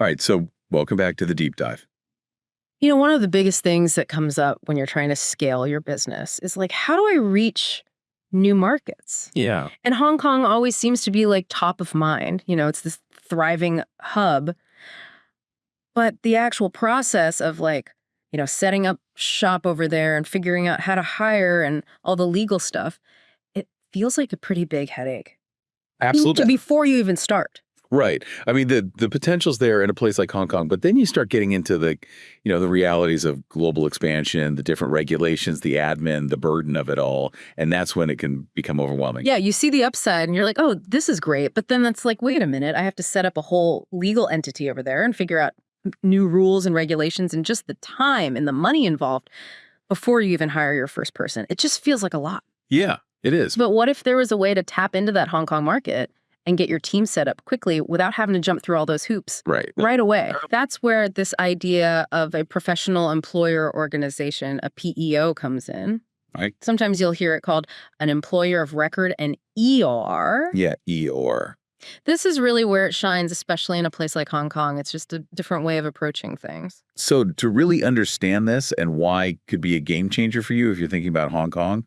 All right, so welcome back to the deep dive. One of the biggest things that comes up when you're trying to scale your business is like, how do I reach new markets? Yeah. And Hong Kong always seems to be like top of mind. It's this thriving hub. But the actual process of like, setting up shop over there and figuring out how to hire and all the legal stuff, it feels like a pretty big headache. Absolutely. Before you even start. Right. I mean, the potential's there in a place like Hong Kong, but then you start getting into the realities of global expansion, the different regulations, the admin, the burden of it all. And that's when it can become overwhelming. Yeah, you see the upside and you're like, oh, this is great. But then that's like, wait a minute, I have to set up a whole legal entity over there and figure out new rules and regulations and just the time and the money involved before you even hire your first person. It just feels like a lot. Yeah, it is. But what if there was a way to tap into that Hong Kong market and get your team set up quickly without having to jump through all those hoops right away? That's where this idea of a professional employer organization, a PEO, comes in. Right. Sometimes you'll hear it called an employer of record, an EOR. Yeah, EOR. This is really where it shines, especially in a place like Hong Kong. It's just a different way of approaching things. So to really understand this and why it could be a game changer for you if you're thinking about Hong Kong,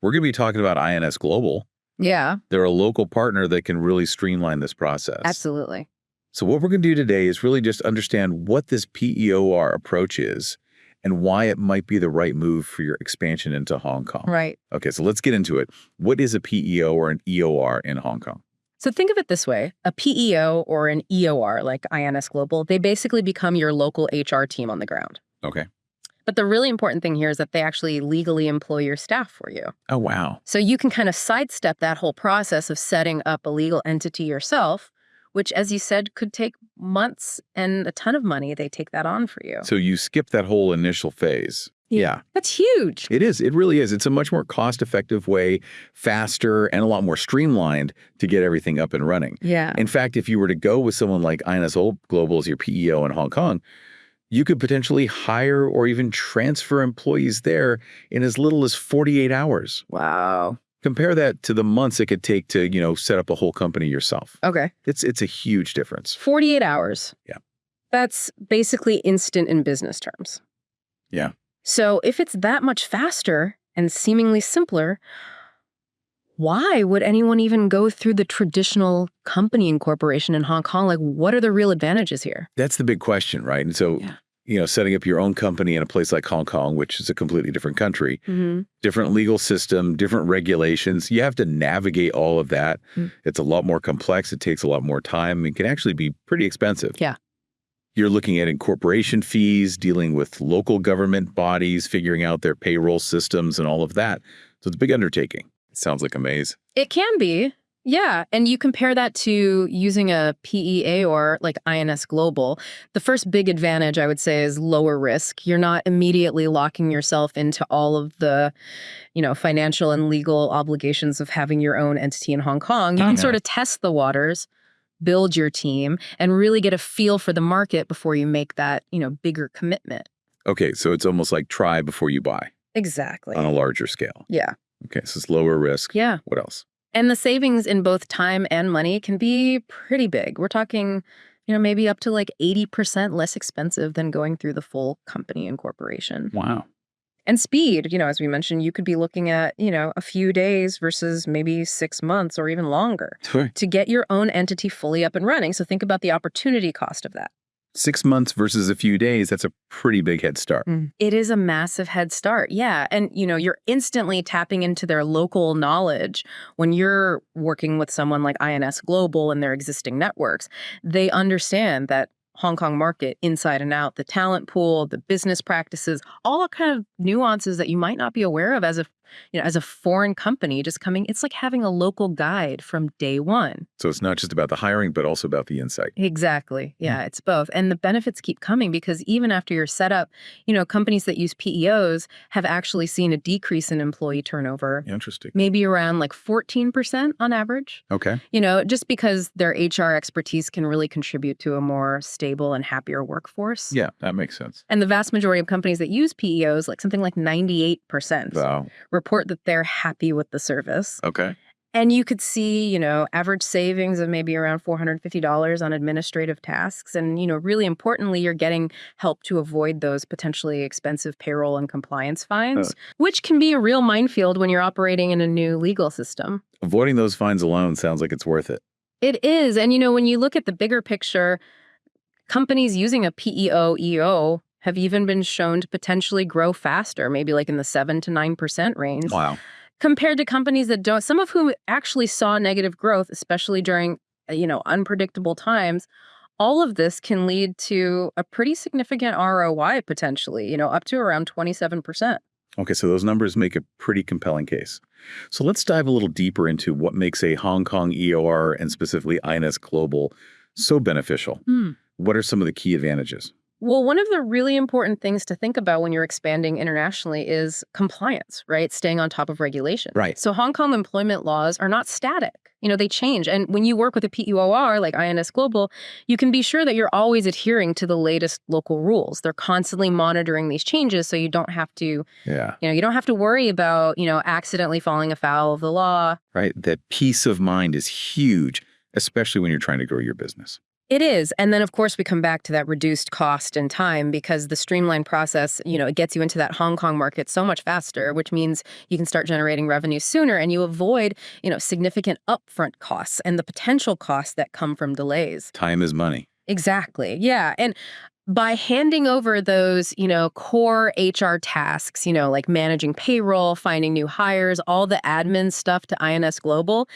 we're going to be talking about INS Global. Yeah. They're a local partner that can really streamline this process. Absolutely. So what we're going to do today is really just understand what this PEOR approach is and why it might be the right move for your expansion into Hong Kong. Right. Okay, so let's get into it. What is a PEO or an EOR in Hong Kong? So think of it this way. A PEO or an EOR, like INS Global, they basically become your local HR team on the ground. Okay. But the really important thing here is that they actually legally employ your staff for you. Oh, wow. So you can kind of sidestep that whole process of setting up a legal entity yourself, which, as you said, could take months and a ton of money. They take that on for you. So you skip that whole initial phase. Yeah. That's huge. It is. It really is. It's a much more cost-effective way, faster, and a lot more streamlined to get everything up and running. Yeah. In fact, if you were to go with someone like INS Global as your PEO in Hong Kong, you could potentially hire or even transfer employees there in as little as 48 hours. Wow. Compare that to the months it could take to, set up a whole company yourself. Okay. It's a huge difference. 48 hours. Yeah. That's basically instant in business terms. Yeah. So if it's that much faster and seemingly simpler, why would anyone even go through the traditional company incorporation in Hong Kong? Like, what are the real advantages here? That's the big question, right? And so, setting up your own company in a place like Hong Kong, which is a completely different country, different legal system, different regulations, you have to navigate all of that. It's a lot more complex. It takes a lot more time. It can actually be pretty expensive. Yeah. You're looking at incorporation fees, dealing with local government bodies, figuring out their payroll systems and all of that. So it's a big undertaking. It sounds like a maze. It can be. Yeah. And you compare that to using a PEA or like INS Global. The first big advantage, I would say, is lower risk. You're not immediately locking yourself into all of the, financial and legal obligations of having your own entity in Hong Kong. You can sort of test the waters, build your team, and really get a feel for the market before you make that, bigger commitment. Okay. So it's almost like try before you buy. Exactly. On a larger scale. Yeah. Okay. So it's lower risk. Yeah. What else? And the savings in both time and money can be pretty big. We're talking, maybe up to like 80% less expensive than going through the full company incorporation. Wow. And speed, as we mentioned, you could be looking at, a few days versus maybe 6 months or even longer to get your own entity fully up and running. So think about the opportunity cost of that. 6 months versus a few days, that's a pretty big head start. It is a massive head start. Yeah. And, you're instantly tapping into their local knowledge when you're working with someone like INS Global and their existing networks. They understand that Hong Kong market inside and out, the talent pool, the business practices, all kind of nuances that you might not be aware of as a foreign company just coming. It's like having a local guide from day one. So it's not just about the hiring, but also about the insight. Exactly. Yeah, it's both. And the benefits keep coming because even after you're set up, companies that use PEOs have actually seen a decrease in employee turnover. Interesting. Maybe around like 14% on average. Okay. Just because their HR expertise can really contribute to a more stable and happier workforce. Yeah, that makes sense. And the vast majority of companies that use PEOs, like something like 98%. Wow. Report that they're happy with the service. Okay. And you could see, average savings of maybe around $450 on administrative tasks. And, really importantly, you're getting help to avoid those potentially expensive payroll and compliance fines, which can be a real minefield when you're operating in a new legal system. Avoiding those fines alone sounds like it's worth it. It is. And, when you look at the bigger picture, companies using a PEO EO have even been shown to potentially grow faster, maybe like in the 7 to 9% range. Wow. Compared to companies that don't, some of whom actually saw negative growth, especially during, unpredictable times. All of this can lead to a pretty significant ROI potentially, up to around 27%. Okay, so those numbers make a pretty compelling case. So let's dive a little deeper into what makes a Hong Kong EOR and specifically INS Global so beneficial. What are some of the key advantages? Well, one of the really important things to think about when you're expanding internationally is compliance, right? Staying on top of regulation. Right. So Hong Kong employment laws are not static. They change. And when you work with a PEOR like INS Global, you can be sure that you're always adhering to the latest local rules. They're constantly monitoring these changes so you don't have to, you don't have to worry about, accidentally falling afoul of the law. Right. That peace of mind is huge, especially when you're trying to grow your business. It is. And then, of course, we come back to that reduced cost and time because the streamlined process, it gets you into that Hong Kong market so much faster, which means you can start generating revenue sooner and you avoid, significant upfront costs and the potential costs that come from delays. Time is money. Exactly. Yeah. And by handing over those, core HR tasks, like managing payroll, finding new hires, all the admin stuff to INS Global,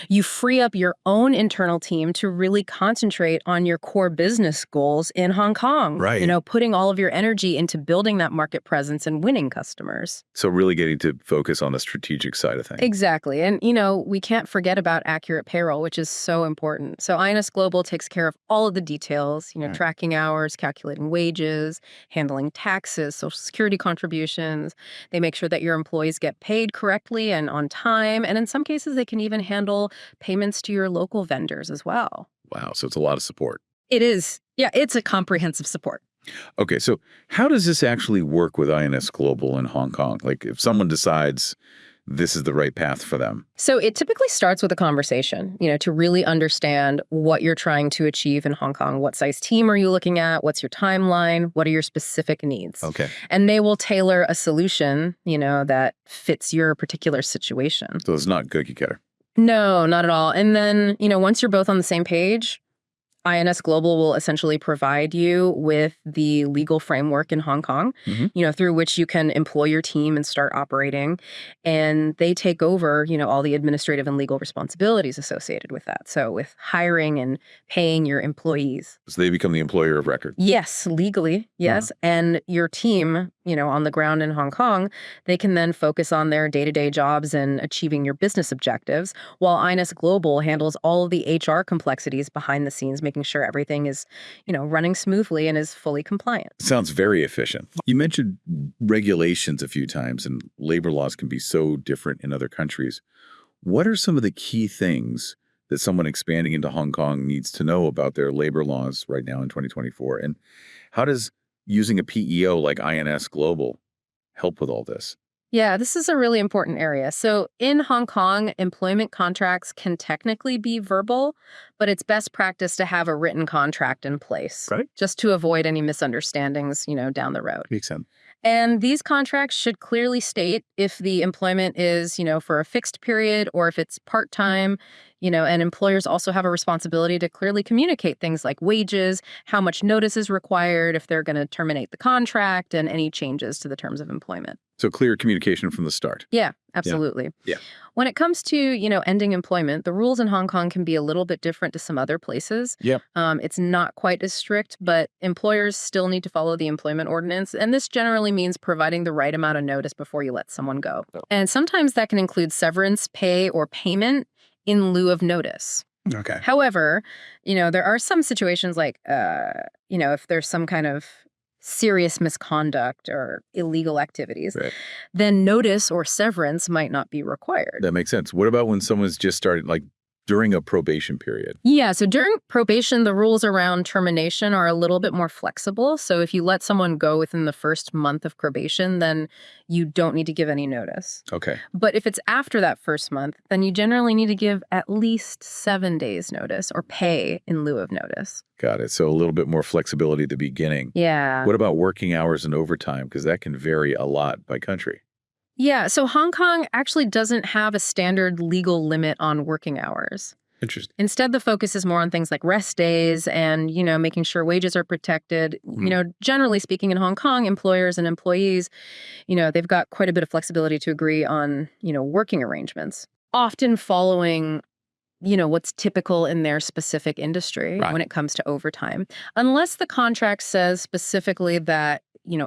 you free up your own internal team to really concentrate on your core business goals in Hong Kong. Right. Putting all of your energy into building that market presence and winning customers. So really getting to focus on the strategic side of things. Exactly. And, we can't forget about accurate payroll, which is so important. So INS Global takes care of all of the details, tracking hours, calculating wages, handling taxes, Social Security contributions. They make sure that your employees get paid correctly and on time. And in some cases, they can even handle payments to your local vendors as well. Wow. So it's a lot of support. It is. Yeah, it's a comprehensive support. Okay. So how does this actually work with INS Global in Hong Kong? Like if someone decides this is the right path for them? So it typically starts with a conversation, to really understand what you're trying to achieve in Hong Kong. What size team are you looking at? What's your timeline? What are your specific needs? Okay. And they will tailor a solution, that fits your particular situation. So it's not cookie cutter. No, not at all. And then, once you're both on the same page, INS Global will essentially provide you with the legal framework in Hong Kong, through which you can employ your team and start operating. And they take over, all the administrative and legal responsibilities associated with that. So with hiring and paying your employees. So they become the employer of record. Yes, legally, yes. And your team, on the ground in Hong Kong, they can then focus on their day-to-day jobs and achieving your business objectives, while INS Global handles all of the HR complexities behind the scenes, making sure everything is, running smoothly and is fully compliant. Sounds very efficient. You mentioned regulations a few times, and labor laws can be so different in other countries. What are some of the key things that someone expanding into Hong Kong needs to know about their labor laws right now in 2024? And how does using a PEO like INS Global help with all this? Yeah, this is a really important area. So in Hong Kong, employment contracts can technically be verbal, but it's best practice to have a written contract in place, right, just to avoid any misunderstandings, down the road. Makes sense. And these contracts should clearly state if the employment is, for a fixed period or if it's part-time, and employers also have a responsibility to clearly communicate things like wages, how much notice is required if they're going to terminate the contract, and any changes to the terms of employment. So clear communication from the start. Yeah, absolutely. Yeah. When it comes to, ending employment, the rules in Hong Kong can be a little bit different to some other places. Yeah. It's not quite as strict, but employers still need to follow the employment ordinance. And this generally means providing the right amount of notice before you let someone go. Oh. And sometimes that can include severance pay or payment in lieu of notice. Okay. However, there are some situations like, if there's some kind of serious misconduct or illegal activities, right, then notice or severance might not be required. That makes sense. What about when someone's just started, like during a probation period? Yeah, so during probation, the rules around termination are a little bit more flexible. So if you let someone go within the first month of probation, then you don't need to give any notice. Okay. But if it's after that first month, then you generally need to give at least 7 days notice or pay in lieu of notice. Got it. So a little bit more flexibility at the beginning. Yeah. What about working hours and overtime? Because that can vary a lot by country. Yeah, so Hong Kong actually doesn't have a standard legal limit on working hours. Interesting. Instead, the focus is more on things like rest days and, making sure wages are protected. Generally speaking, in Hong Kong, employers and employees, they've got quite a bit of flexibility to agree on, working arrangements, often following, what's typical in their specific industry when it comes to overtime, unless the contract says specifically that,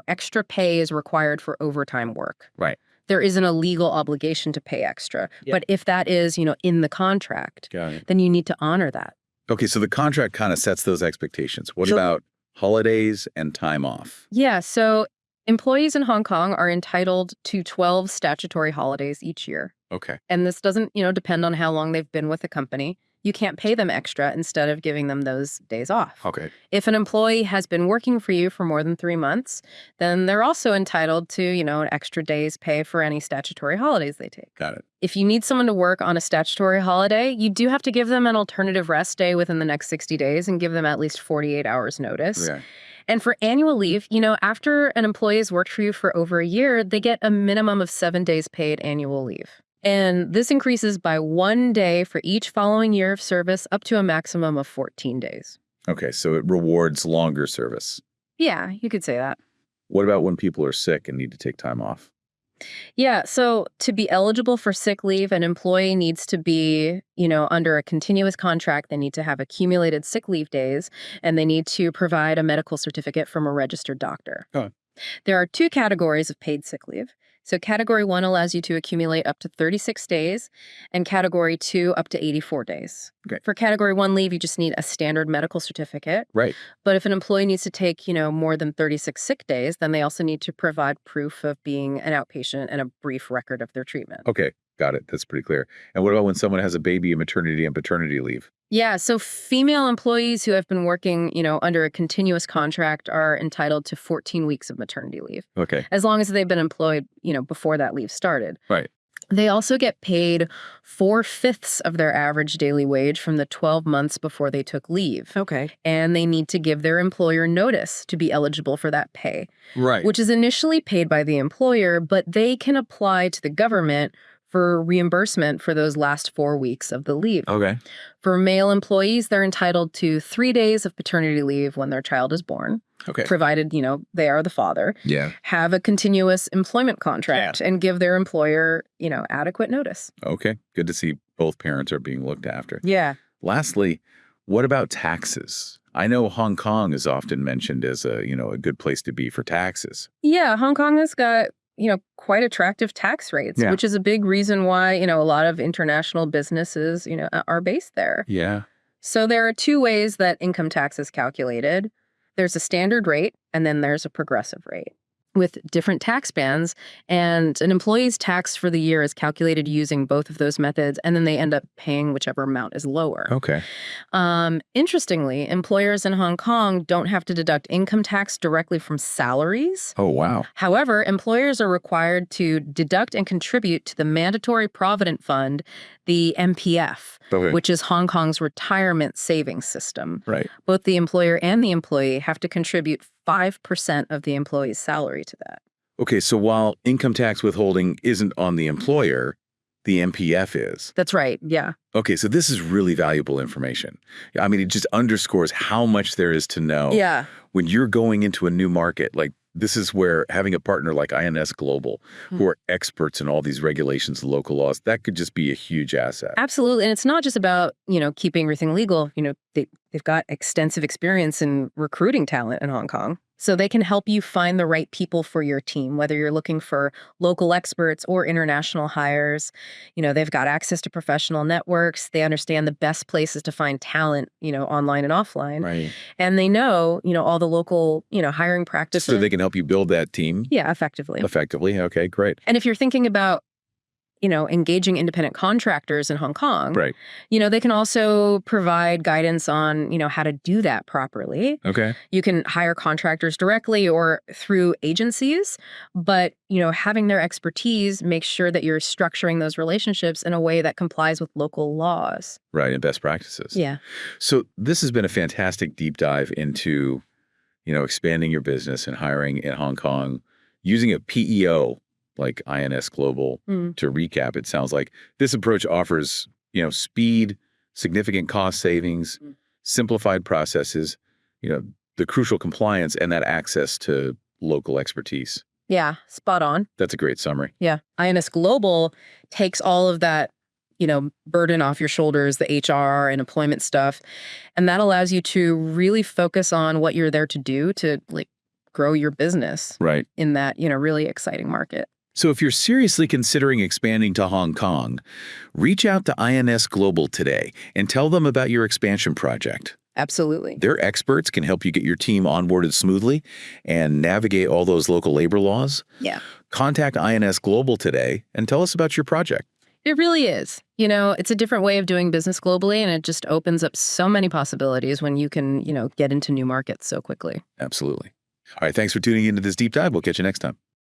extra pay is required for overtime work. Right. There isn't a legal obligation to pay extra. Yeah. But if that is, in the contract, then you need to honor that. Okay, so the contract kind of sets those expectations. What about holidays and time off? Yeah, so employees in Hong Kong are entitled to 12 statutory holidays each year. Okay. And this doesn't, depend on how long they've been with the company. You can't pay them extra instead of giving them those days off. Okay. If an employee has been working for you for more than 3 months, then they're also entitled to, an extra day's pay for any statutory holidays they take. Got it. If you need someone to work on a statutory holiday, you do have to give them an alternative rest day within the next 60 days and give them at least 48 hours notice. Yeah. And for annual leave, after an employee has worked for you for over a year, they get a minimum of 7 days paid annual leave. And this increases by 1 day for each following year of service up to a maximum of 14 days. Okay, so it rewards longer service. Yeah, you could say that. What about when people are sick and need to take time off? Yeah, so to be eligible for sick leave, an employee needs to be, under a continuous contract. They need to have accumulated sick leave days, and they need to provide a medical certificate from a registered doctor. Oh. There are 2 categories of paid sick leave. So Category 1 allows you to accumulate up to 36 days, and Category 2 up to 84 days. Okay. For Category 1 leave, you just need a standard medical certificate. Right. But if an employee needs to take, more than 36 sick days, then they also need to provide proof of being an outpatient and a brief record of their treatment. Okay, got it. That's pretty clear. And what about when someone has a baby, maternity and paternity leave? Yeah, so female employees who have been working, under a continuous contract are entitled to 14 weeks of maternity leave. Okay. As long as they've been employed, before that leave started. Right. They also get paid 4/5 of their average daily wage from the 12 months before they took leave. Okay. And they need to give their employer notice to be eligible for that pay. Right. Which is initially paid by the employer, but they can apply to the government for reimbursement for those last 4 weeks of the leave. Okay. For male employees, they're entitled to 3 days of paternity leave when their child is born. Okay. Provided, they are the father. Yeah. Have a continuous employment contract and give their employer, adequate notice. Okay. Good to see both parents are being looked after. Yeah. Lastly, what about taxes? I know Hong Kong is often mentioned as a good place to be for taxes. Yeah, Hong Kong has got, quite attractive tax rates, which is a big reason why, a lot of international businesses, are based there. Yeah. So there are 2 ways that income tax is calculated. There's a standard rate, and then there's a progressive rate with different tax bands. And an employee's tax for the year is calculated using both of those methods, and then they end up paying whichever amount is lower. Okay. Interestingly, employers in Hong Kong don't have to deduct income tax directly from salaries. Oh, wow. However, employers are required to deduct and contribute to the Mandatory Provident Fund, the MPF, which is Hong Kong's retirement savings system. Right. Both the employer and the employee have to contribute 5% of the employee's salary to that. Okay, so while income tax withholding isn't on the employer, the MPF is. That's right, yeah. Okay, so this is really valuable information. I mean, it just underscores how much there is to know. Yeah. When you're going into a new market, like this is where having a partner like INS Global, who are experts in all these regulations and local laws, that could just be a huge asset. Absolutely. And it's not just about, keeping everything legal. They've got extensive experience in recruiting talent in Hong Kong. So they can help you find the right people for your team, whether you're looking for local experts or international hires. They've got access to professional networks. They understand the best places to find talent, online and offline. Right. And they know, all the local, hiring practices. So they can help you build that team. Yeah, effectively. Effectively. Okay, great. And if you're thinking about, engaging independent contractors in Hong Kong, Right. they can also provide guidance on, how to do that properly. Okay. You can hire contractors directly or through agencies, but, having their expertise makes sure that you're structuring those relationships in a way that complies with local laws. Right. And best practices. Yeah. So this has been a fantastic deep dive into, expanding your business and hiring in Hong Kong using a PEO like INS Global. To recap, it sounds like this approach offers, speed, significant cost savings, simplified processes, the crucial compliance, and that access to local expertise. Yeah, spot on. That's a great summary. Yeah. INS Global takes all of that, burden off your shoulders, the HR and employment stuff. And that allows you to really focus on what you're there to do to grow your business. Right. In that, really exciting market. So if you're seriously considering expanding to Hong Kong, reach out to INS Global today and tell them about your expansion project. Absolutely. Their experts can help you get your team onboarded smoothly and navigate all those local labor laws. Yeah. Contact INS Global today and tell us about your project. It really is. It's a different way of doing business globally, and it just opens up so many possibilities when you can, get into new markets so quickly. Absolutely. All right, thanks for tuning into this deep dive. We'll catch you next time.